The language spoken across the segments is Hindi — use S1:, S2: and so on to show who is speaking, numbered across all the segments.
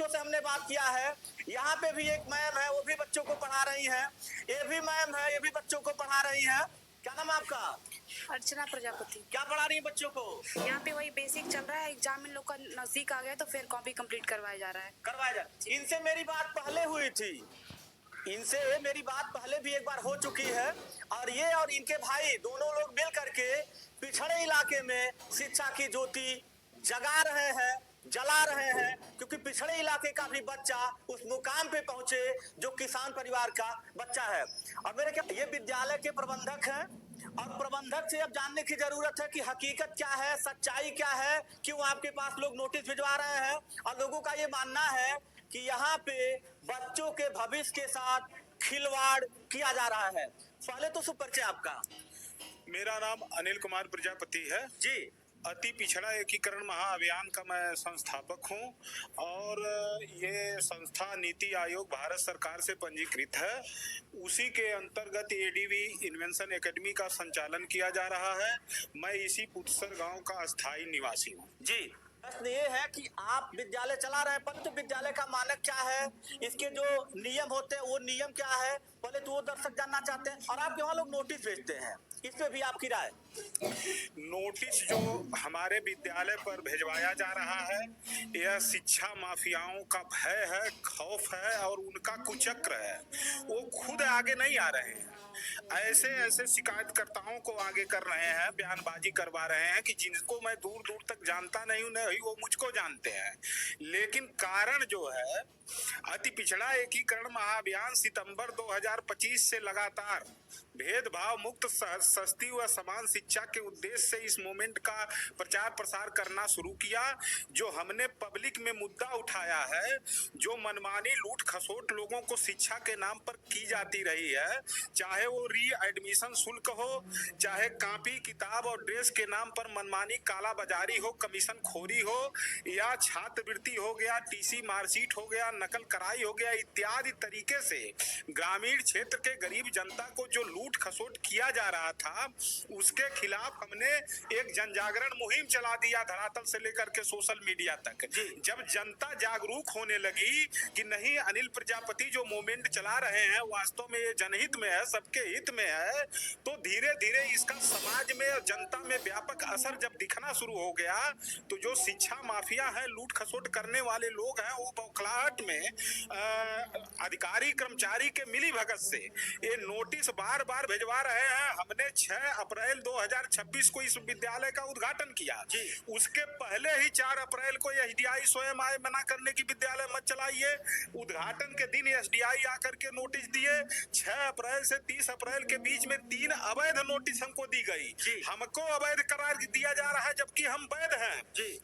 S1: बच्चों से हमने बात किया है। यहाँ पे भी एक मैम है, वो भी बच्चों को पढ़ा रही हैं। ये भी मैम है, ये भी बच्चों को पढ़ा रही हैं। क्या नाम है आपका?
S2: अर्चना प्रजापति।
S1: क्या पढ़ा रही है बच्चों को?
S2: यहाँ पे वही बेसिक चल रहा है, एग्जाम इन लोग का नजदीक आ गया तो फिर कॉपी कंप्लीट करवाया जा रहा है।
S1: इनसे मेरी बात पहले हुई थी, इनसे मेरी बात पहले भी एक बार हो चुकी है। और ये और इनके भाई दोनों लोग मिल करके पिछड़े इलाके में शिक्षा की ज्योति जगा रहे हैं, जला रहे हैं, क्योंकि पिछड़े इलाके का भी बच्चा उस मुकाम पे पहुंचे जो किसान परिवार का बच्चा है। और मेरे क्या ये विद्यालय के प्रबंधक हैं, और प्रबंधक से अब जानने की जरूरत है कि हकीकत क्या है, सच्चाई क्या है, क्यों आपके पास लोग नोटिस भिजवा रहे हैं। और लोगों का ये मानना है कि यहाँ पे बच्चों के भविष्य के साथ खिलवाड़ किया जा रहा है। पहले तो सुपरिचय आपका।
S3: मेरा नाम अनिल कुमार प्रजापति है
S1: जी।
S3: अति पिछड़ा एकीकरण महाअभियान का मैं संस्थापक हूं और ये संस्था नीति आयोग भारत सरकार से पंजीकृत है। उसी के अंतर्गत एडीवी इन्वेंशन एकेडमी का संचालन किया जा रहा है। मैं इसी पुतसर गांव का अस्थायी निवासी हूं।
S1: जी, प्रश्न ये है कि आप विद्यालय चला रहे हैं, परंतु विद्यालय का मानक क्या है, इसके जो नियम होते हैं वो नियम क्या है, पहले तो वो दर्शक जानना चाहते हैं। और आप यहाँ लोग नोटिस भेजते हैं, इस पे भी आपकी राय?
S3: नोटिस जो हमारे विद्यालय पर भिजवाया जा रहा है यह शिक्षा माफियाओं का भय है, खौफ है और उनका कुचक्र है। वो खुद आगे नहीं आ रहे हैं, ऐसे ऐसे शिकायतकर्ताओं को आगे कर रहे हैं, बयानबाजी करवा रहे हैं कि जिनको मैं दूर दूर तक जानता नहीं हूं वो मुझको जानते हैं। लेकिन कारण जो है, अति पिछड़ा एकीकरण महाअभियान सितंबर 2025 से लगातार भेदभाव मुक्त सस्ती व समान शिक्षा के उद्देश्य से इस मूवमेंट का प्रचार प्रसार करना शुरू किया। जो हमने पब्लिक में मुद्दा उठाया है, जो मनमानी लूट खसोट लोगों को शिक्षा के नाम पर की जाती रही है, चाहे वो री एडमिशन शुल्क हो, चाहे कॉपी किताब और ड्रेस के नाम पर मनमानी काला बाजारी हो, कमीशन खोरी हो, या छात्रवृत्ति हो गया, टीसी मार्कशीट हो गया, नकल कराई हो गया, इत्यादि तरीके से ग्रामीण क्षेत्र के गरीब जनता को जो लूट खसोट किया जा रहा था, उसके खिलाफ हमने एक जन जागरण मुहिम चला दिया, धरातल से लेकर के सोशल मीडिया तक। जब जनता जागरूक होने लगी कि नहीं, अनिल प्रजापति जो मूवमेंट चला रहे हैं वास्तव में ये जनहित में है, सबके हित में है, तो धीरे धीरे इसका समाज में और जनता में व्यापक असर जब दिखना शुरू हो गया, तो जो शिक्षा माफिया है, लूट खसोट करने वाले लोग हैं, वो बौखलाहट में अधिकारी कर्मचारी के मिली भगत से ये नोटिस बार बार भिजवा रहे हैं। हमने 6 अप्रैल 2026 को इस विद्यालय का उद्घाटन किया। उसके पहले ही 4 अप्रैल को एसडीआई स्वयं आए मना करने की विद्यालय मत चलाइए। उद्घाटन के दिन एसडीआई आकर के नोटिस दिए। 6 अप्रैल से 30 अप्रैल के बीच में 3 अवैध नोटिस हमको दी गई। हमको अवैध करार दिया जा रहा है जबकि हम वैध हैं।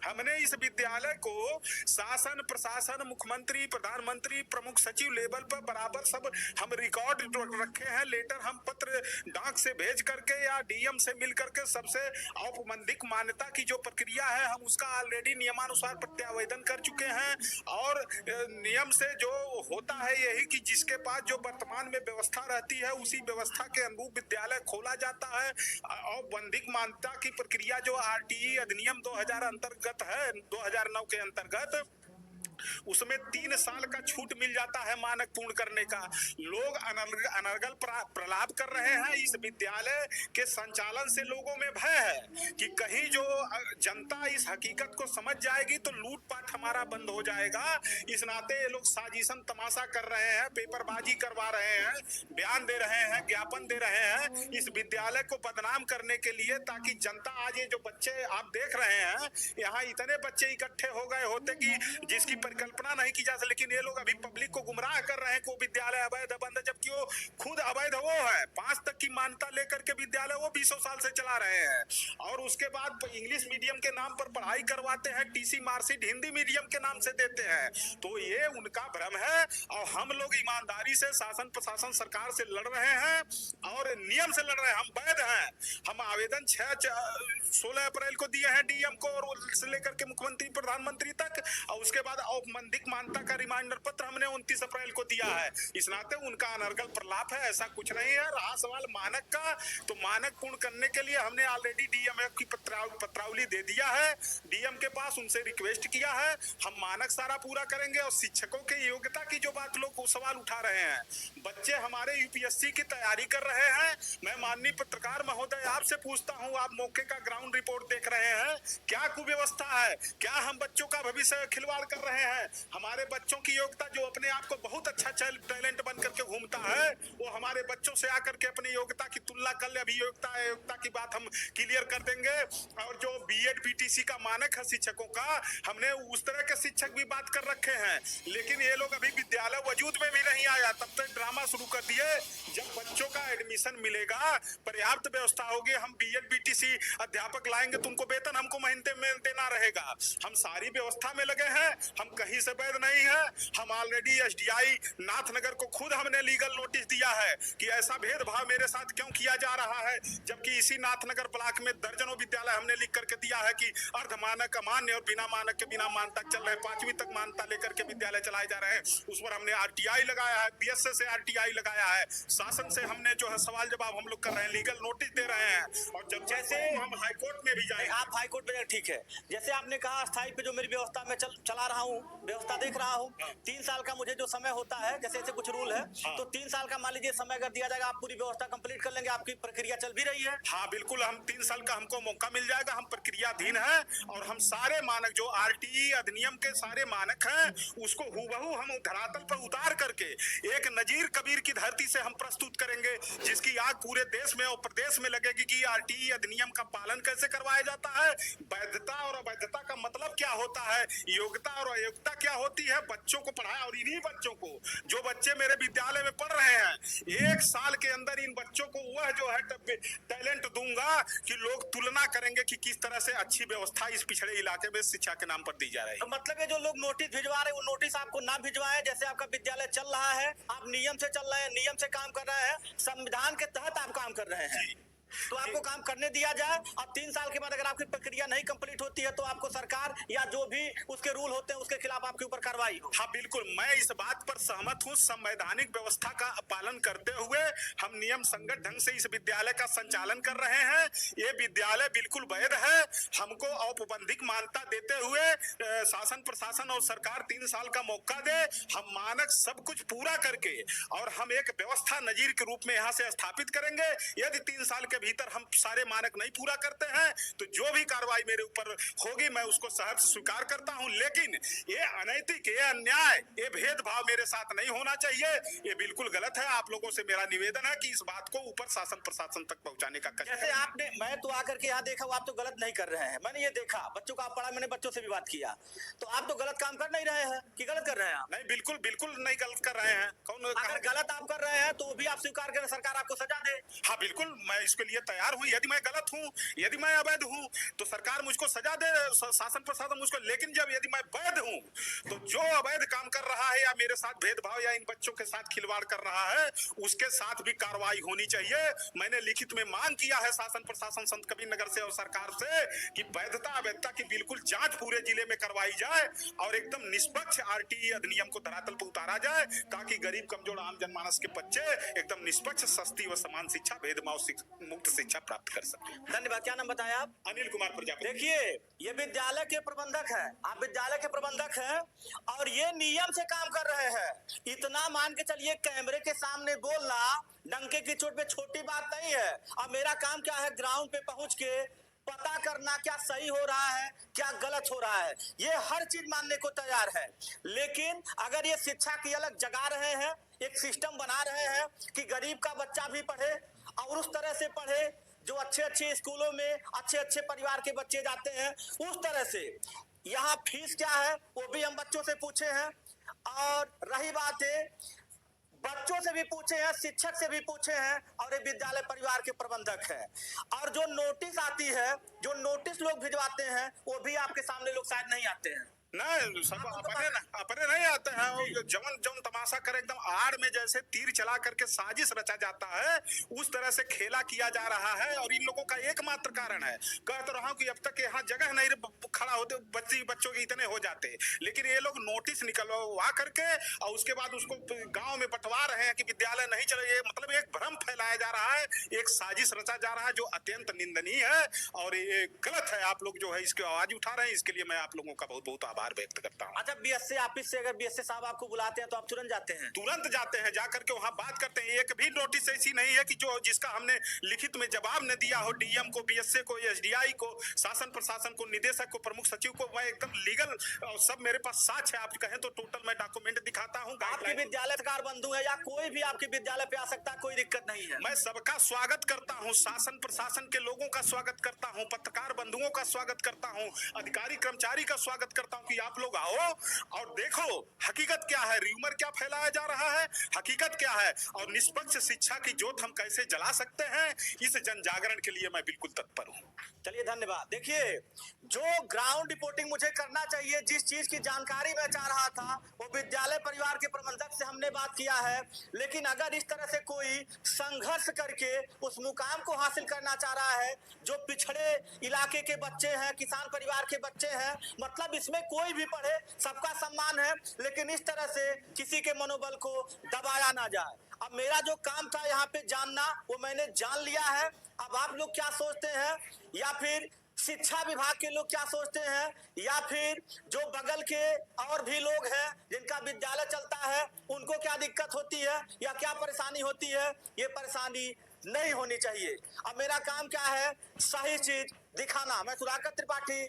S3: हमने इस विद्यालय को शासन प्रशासन, मुख्यमंत्री, प्रधानमंत्री, प्रमुख सचिव लेवल पर बराबर सब हम रिकॉर्ड रखे हैं। लेटर हम पत्र डाक से भेज करके या डीएम से मिल करके सबसे औपबंधिक मान्यता की जो प्रक्रिया है हम उसका ऑलरेडी नियमानुसार प्रत्यावेदन कर चुके हैं। और नियम से जो होता है यही कि जिसके पास जो वर्तमान में व्यवस्था रहती है उसी व्यवस्था के अनुरूप विद्यालय खोला जाता है। औपबंधिक मान्यता की प्रक्रिया जो आरटीई अधिनियम 2000 अंतर्गत है, 2009 के अंतर्गत, उसमें 3 साल का छूट मिल जाता है मानक पूर्ण करने का। लोग अनर्गल प्रलाप कर रहे हैं। इस विद्यालय के संचालन से लोगों में भय है कि कहीं जो जनता इस हकीकत को समझ जाएगी तो लूटपाट हमारा बंद हो जाएगा। इस नाते ये लोग साजिशन तमाशा कर रहे हैं, पेपरबाजी करवा रहे हैं, बयान दे रहे हैं, ज्ञापन दे रहे हैं इस विद्यालय को बदनाम करने के लिए, ताकि जनता, आज ये जो बच्चे आप देख रहे हैं, यहाँ इतने बच्चे इकट्ठे हो गए होते कि जिसकी परिकल्पना नहीं की जा सकती। लेकिन ये लोग अभी पब्लिक को गुमराह कर रहे हैं कि विद्यालय अवैध बंद है, जबकि वो खुद अवैध वो है। 5 तक की मान्यता लेकर के विद्यालय वो 20 साल से चला रहे हैं। और उसके बाद इंग्लिश मीडियम के नाम पर पढ़ाई करवाते हैं, टीसी मार्कशीट हिंदी मीडियम के नाम से देते हैं। तो ये उनका भ्रम है। और हम लोग ईमानदारी से शासन प्रशासन सरकार से लड़ रहे हैं और नियम से लड़ रहे हैं। हम वैध हैं। हम आवेदन 16 अप्रैल को दिए हैं डीएम को और से लेकर के मुख्यमंत्री प्रधानमंत्री तक। और उसके बाद औपबंधिक मान्यता का रिमाइंडर पत्र हमने 29 अप्रैल को दिया है। इस नाते उनका अनर्गल प्रलाप है, ऐसा कुछ नहीं है। रहा सवाल मानक का, तो मानक पूर्ण करने के लिए हमने ऑलरेडी डीएमएफ की पत्रावली दे दिया है, डीएम के पास उनसे रिक्वेस्ट किया है। हम मानक सारा पूरा करेंगे। और शिक्षकों की योग्यता की जो बात लोग सवाल उठा रहे हैं, बच्चे हमारे यूपीएससी की तैयारी कर रहे हैं। मैं माननीय पत्रकार महोदय आपसे पूछता हूं, आप मौके का ग्राउंड रिपोर्ट देख रहे हैं, क्या कुव्यवस्था है? क्या हम बच्चों का भविष्य खिलवाड़ कर रहे हैं? हमारे बच्चों की योग्यता, जो अपने आप को बहुत अच्छा टैलेंट बन करके घूमता है, वो हमारे बच्चों से आकर के अपनी योग्यता की तुलना कर ले। अभी योग्यता की बात हम क्लियर कर देंगे। और जो बीएड बीटीसी का मानक है शिक्षकों का, हमने उस तरह के शिक्षक भी बात कर रखे हैं, लेकिन ये लोग अभी विद्यालय वजूद में भी नहीं आया, तब तक ड्रामा शुरू कर दिए। जब बच्चों का एडमिशन मिलेगा, पर्याप्त व्यवस्था होगी, हम बीएड बीटीसी अध्यापक लाएंगे तो उनको वेतन हमको महीने में देना रहेगा। हम सारी व्यवस्था में लगे हैं, हम कहीं से वैध नहीं है। हम ऑलरेडी एसडीआई नाथनगर को खुद हमने लीगल नोटिस दिया है कि ऐसा भेदभाव मेरे साथ क्यों किया जा रहा है, जबकि इसी नाथनगर ब्लॉक में दर्जनों विद्यालय हमने लिख करके दिया है कि अर्ध मानक, अमान्य और बिना मानक के बिना मान्यता चल रहे, 5वीं तक मान्यता लेकर के विद्यालय चलाए जा रहे हैं। उस पर हमने आरटीआई लगाया है, बीएसए से आरटीआई लगाया है, शासन से हमने जो है सवाल जवाब हम लोग कर रहे हैं, लीगल नोटिस दे रहे हैं। और जब जैसे हम हाईकोर्ट में भी जाएंगे।
S1: आप हाईकोर्ट में, ठीक है, जैसे आपने कहा अस्थायी पे जो मेरी व्यवस्था में चला रहा हूँ, व्यवस्था देख रहा हूँ, 3 साल का मुझे जो समय होता है, जैसे ऐसे कुछ रूल है, तो 3 साल का मान लीजिए समय अगर दिया जाएगा, आप पूरी व्यवस्था कंप्लीट कर लेंगे, आपकी प्रक्रिया चल भी रही है?
S3: हाँ बिल्कुल, हम 3 साल का हमको मौका मिल जाएगा, हम प्रक्रियाधीन है। और हम सारे मानक जो आरटीई अधिनियम के सारे मानक हैं, उसको हूबहू हम धरातल पर उतार करके एक नजीर कबीर की धरती से हम प्रस्तुत करेंगे, जिसकी आग पूरे देश में और प्रदेश में लगेगी कि आरटीई अधिनियम का पालन कैसे करवाया जाता है, वैधता और अवैधता का मतलब क्या होता है, योग्यता और अयोग्यता क्या होती है, बच्चों को पढ़ाया। और इन्हीं बच्चों को, जो बच्चे मेरे विद्यालय में पढ़ रहे हैं, 1 साल के अंदर इन बच्चों को वह जो है टैलेंट दूंगा कि लोग तुलना करेंगे कि किस तरह से अच्छी व्यवस्था इस पिछड़े इलाके में शिक्षा के नाम पर दी जा रही है।
S1: तो मतलब ये जो लोग नोटिस भिजवा रहे हैं, वो नोटिस आपको ना भिजवाएं। जैसे आपका विद्यालय चल रहा है, आप नियम से चल रहे हैं, नियम से काम कर रहे हैं, संविधान के तहत आप काम कर रहे हैं, तो आपको काम करने दिया जाए। अब 3 साल के बाद अगर आपकी प्रक्रिया नहीं कंप्लीट होती है, तो आपको सरकार या जो भी उसके रूल होते हैं, उसके खिलाफ आपके ऊपर कार्रवाई हो।
S3: हाँ बिल्कुल, मैं इस बात पर सहमत हूँ। संवैधानिक व्यवस्था का पालन करते हुए हम नियम संगत ढंग से इस विद्यालय का संचालन कर रहे हैं। ये विद्यालय बिल्कुल वैध है। हमको औपबंधिक मान्यता देते हुए शासन प्रशासन और सरकार 3 साल का मौका दे, हम मानक सब कुछ पूरा करके और हम एक व्यवस्था नजीर के रूप में यहाँ से स्थापित करेंगे। यदि 3 साल के भीतर हम सारे मानक नहीं पूरा करते हैं, तो जो भी कार्रवाई मेरे ऊपर होगी मैं उसको सहर्ष स्वीकार करता हूं। लेकिन ये अनैतिक, ये अन्याय, ये भेदभाव मेरे साथ नहीं होना चाहिए। ये बिल्कुल गलत है। आप लोगों से मेरा निवेदन है कि इस बात को ऊपर शासन प्रशासन तक पहुंचाने का कष्ट।
S1: जैसे आपने, मैं तो आकर के यहाँ देखा, आप तो गलत नहीं कर रहे हैं। मैंने ये देखा, बच्चों का आप पढ़ा, मैंने बच्चों से भी बात किया, तो आप तो गलत काम कर नहीं रहे हैं कि गलत कर रहे हैं आप?
S3: नहीं, बिल्कुल बिल्कुल नहीं गलत कर रहे हैं। कौन
S1: अगर गलत आप कर रहे हैं तो भी आप स्वीकार करें, सरकार आपको सजा दे।
S3: हाँ बिल्कुल, मैं इसके लिए तैयार हूँ। यदि मैं गलत हूँ, यदि मैं अवैध हूँ, तो सरकार मुझको सजा दे, शासन प्रशासन मुझको। लेकिन जब यदि मैं वैध हूँ, तो जो अवैध काम कर रहा है या मेरे साथ भेदभाव या इन बच्चों के साथ खिलवाड़ कर रहा है, उसके साथ भी कार्रवाई होनी चाहिए। मैंने लिखित में मांग किया है शासन प्रशासन, संत कबीर नगर से और सरकार से कि वैधता अवैधता की बिल्कुल जांच पूरे जिले में करवाई जाए और एकदम निष्पक्ष आरटीई अधिनियम को धरातल पर उतारा जाए, ताकि गरीब कमजोर आम जनमानस के बच्चे एकदम निष्पक्ष, सस्ती व समान शिक्षा, भेदभाव मुक्त शिक्षा प्राप्त कर सके।
S1: धन्यवाद। क्या नाम बताया आप?
S3: अनिल कुमार प्रजापति।
S1: देखिए, ये विद्यालय के प्रबंधक हैं, आप विद्यालय के प्रबंधक हैं और ये नियम से काम कर रहे हैं। इतना मान के चलिए, कैमरे के सामने बोलना डंके की चोट पे छोटी बात नहीं है। अब मेरा काम क्या है, ग्राउंड पे पहुंच के पता करना क्या सही हो रहा है, क्या गलत हो रहा है। ये हर चीज मानने को तैयार है, लेकिन अगर ये शिक्षा की अलग जगा रहे हैं, एक सिस्टम बना रहे हैं कि गरीब का बच्चा भी पढ़े और उस तरह से पढ़े जो अच्छे अच्छे स्कूलों में अच्छे अच्छे परिवार के बच्चे जाते हैं, उस तरह से यहाँ फीस क्या है वो भी हम बच्चों से पूछे हैं। और रही बात है, बच्चों से भी पूछे हैं, शिक्षक से भी पूछे हैं, और ये विद्यालय परिवार के प्रबंधक हैं। और जो नोटिस आती है, जो नोटिस लोग भिजवाते हैं, वो भी आपके सामने लोग शायद नहीं आते हैं।
S3: नहीं सब अपने नहीं आते हैं, वो जवन जवन तमाशा करे एकदम आड़ में जैसे तीर चला करके साजिश रचा जाता है, उस तरह से खेला किया जा रहा है। और इन लोगों का एकमात्र कारण है, कह तो रहा हूं कि अब तक यहाँ जगह नहीं खड़ा होते, बच्चों के इतने हो जाते, लेकिन ये लोग नोटिस निकलवा करके और उसके बाद उसको गांव में बंटवा रहे हैं कि विद्यालय नहीं चले। ये मतलब एक भ्रम फैलाया जा रहा है, एक साजिश रचा जा रहा है जो अत्यंत निंदनीय है और ये गलत है। आप लोग जो है इसकी आवाज उठा रहे हैं, इसके लिए मैं आप लोगों का बहुत बहुत आभार व्यक्त करता हूँ।
S1: अच्छा, बीएसए ऑफिस से अगर बीएसए साहब आपको बुलाते हैं तो आप तुरंत जाते हैं?
S3: तुरंत जाते हैं, जाकर के वहाँ बात करते हैं। एक भी नोटिस ऐसी नहीं है कि जो जिसका हमने लिखित में जवाब न दिया हो, डीएम को, बीएसए को, एसडीआई को, शासन प्रशासन को, निदेशक को, प्रमुख सचिव को। मैं एकदम लीगल सब मेरे पास साक्ष्य है, आप कहें तो टोटल मैं डॉक्यूमेंट दिखाता हूँ।
S1: आपके विद्यालय सरकार बंधु है या कोई भी आपके विद्यालय पे आ सकता है, कोई दिक्कत नहीं है।
S3: मैं सबका स्वागत करता हूँ, शासन प्रशासन के लोगों का स्वागत करता हूँ, पत्रकार बंधुओं का स्वागत करता हूँ, अधिकारी कर्मचारी का स्वागत करता हूँ कि आप लोग आओ और देखो हकीकत क्या है, र्यूमर क्या फैलाया जा रहा है, हकीकत क्या है, और निष्पक्ष शिक्षा की ज्योत हम कैसे जला सकते हैं, इस जन जागरण के लिए मैं बिल्कुल तत्पर हूँ।
S1: चलिए, धन्यवाद। देखिए, जो ग्राउंड रिपोर्टिंग मुझे करना चाहिए, जिस चीज की जानकारी मैं चाह रहा था, वो विद्यालय परिवार के प्रबंधक से हमने बात किया है। लेकिन अगर इस तरह से कोई संघर्ष करके उस मुकाम को हासिल करना चाह रहा है, जो पिछड़े इलाके के बच्चे हैं, किसान परिवार के बच्चे हैं, मतलब इसमें कोई भी पढ़े, सबका सम्मान है, लेकिन इस तरह से किसी के मनोबल को दबाया ना जाए। अब मेरा जो काम था यहाँ पे जानना, वो मैंने जान लिया है। अब आप लोग क्या सोचते हैं, या फिर शिक्षा विभाग के लोग क्या सोचते हैं, या फिर जो बगल के और भी लोग हैं जिनका विद्यालय चलता है, उनको क्या दिक्कत होती है या क्या परेशानी होती है, ये परेशानी नहीं होनी चाहिए। अब मेरा काम क्या है, सही चीज दिखाना। मैं सुधाकर त्रिपाठी।